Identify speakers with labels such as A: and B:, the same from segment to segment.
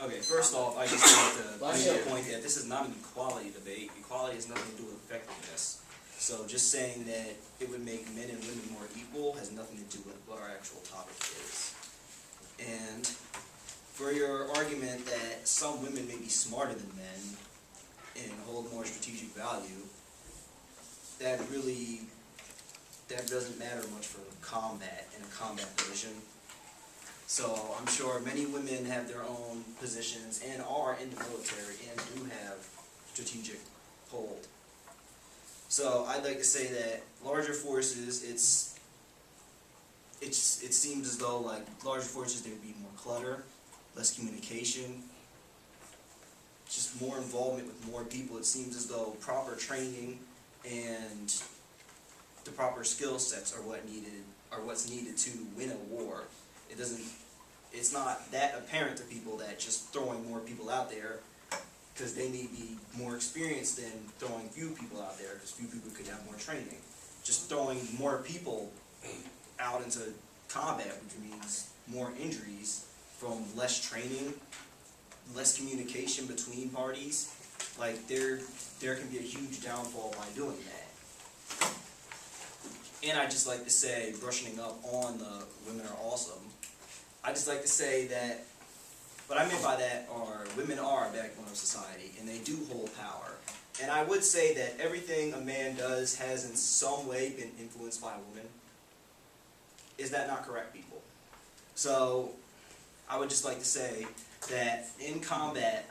A: Okay, first off, I just want to make the point that this is not an equality debate. Equality has nothing to do with effectiveness. So just saying that it would make men and women more equal has nothing to do with what our actual topic is. And for your argument that some women may be smarter than men and hold more strategic value, that doesn't matter much for combat in a combat position. So I'm sure many women have their own positions and are in the military and do have strategic hold. So I'd like to say that larger forces, it seems as though like larger forces there would be more clutter, less communication, just more involvement with more people. It seems as though proper training and the proper skill sets are what's needed to win a war. It's not that apparent to people that just throwing more people out there, because they may be more experienced than throwing few people out there, because few people could have more training. Just throwing more people out into combat, which means more injuries from less training, less communication between parties. Like there can be a huge downfall by doing that. And I just like to say, brushing up on the women are awesome, I just like to say that what I meant by that are women are a backbone of society, and they do hold power. And I would say that everything a man does has in some way been influenced by a woman. Is that not correct, people? So I would just like to say that in combat,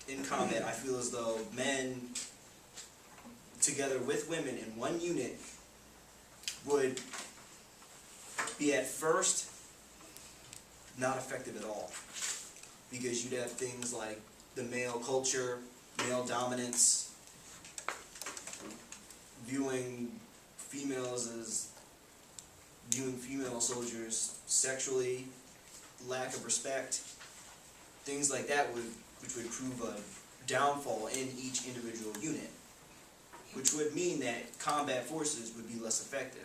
A: I feel as though men together with women in one unit would be at first not effective at all, because you'd have things like the male culture, male dominance, viewing female soldiers sexually, lack of respect, things like that which would prove a downfall in each individual unit, which would mean that combat forces would be less effective.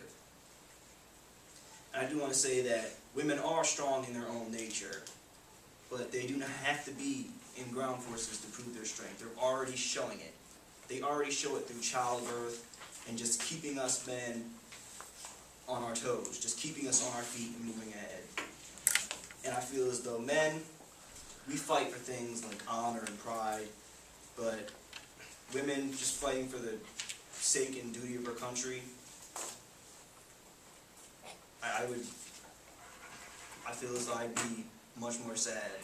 A: And I do want to say that women are strong in their own nature, but they do not have to be in ground forces to prove their strength. They're already showing it. They already show it through childbirth and just keeping us men on our toes, just keeping us on our feet and moving ahead. And I feel as though men, we fight for things like honor and pride, but women just fighting for the sake and duty of our country, I feel as though I'd be much more sad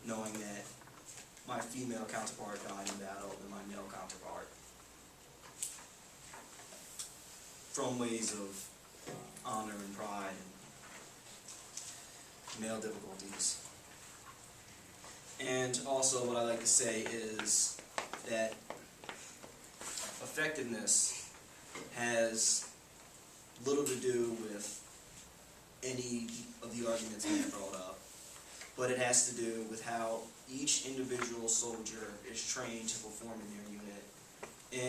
A: knowing that my female counterpart died in battle than my male counterpart, from ways of honor and pride and male difficulties. And also what I like to say is that effectiveness has little to do with any of the arguments that I brought up, but it has to do with how each individual soldier is trained to perform in their unit.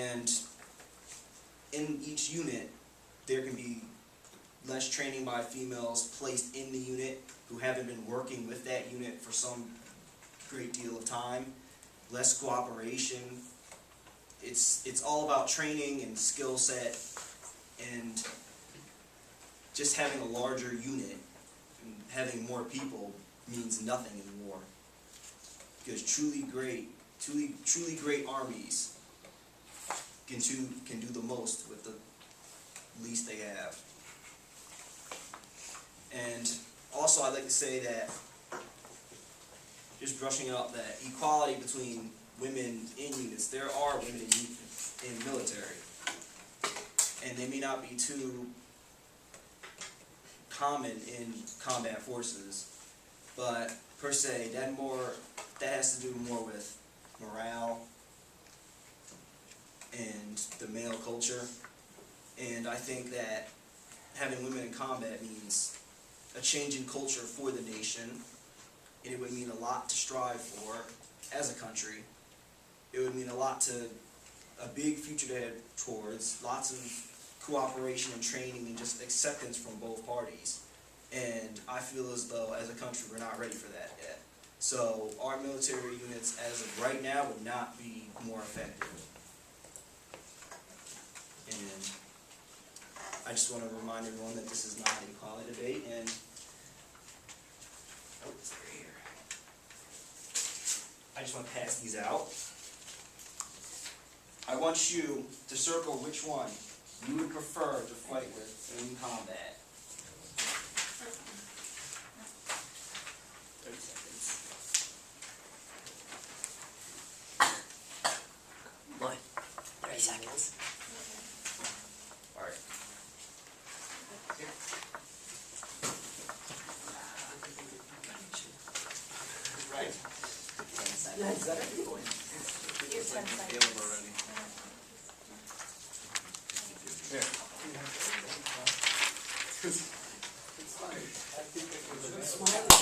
A: And in each unit, there can be less training by females placed in the unit who haven't been working with that unit for some great deal of time, less cooperation. It's all about training and skill set, and just having a larger unit and having more people means nothing in war, because truly great armies can do the most with the least they have. And also I'd like to say that, just brushing up, that equality between women in units, there are women in military, and they may not be too common in combat forces, but per se that has to do more with morale and the male culture. And I think that having women in combat means a change in culture for the nation, and it would mean a lot to strive for as a country. It would mean a lot to a big future to head towards, lots of cooperation and training and just acceptance from both parties. And I feel as though, as a country, we're not ready for that yet. So our military units, as of right now, would not be more effective. And I just want to remind everyone that this is not an equality debate, and oh, it's right here. I just want to pass these out. I want you to circle which one you would prefer to fight with in combat. 30 seconds.
B: Lloyd, 30 seconds.
A: All right. Right.
B: 10 seconds.
A: Yeah, is that it?
C: Here's 10 seconds.
A: Here.
C: Smile.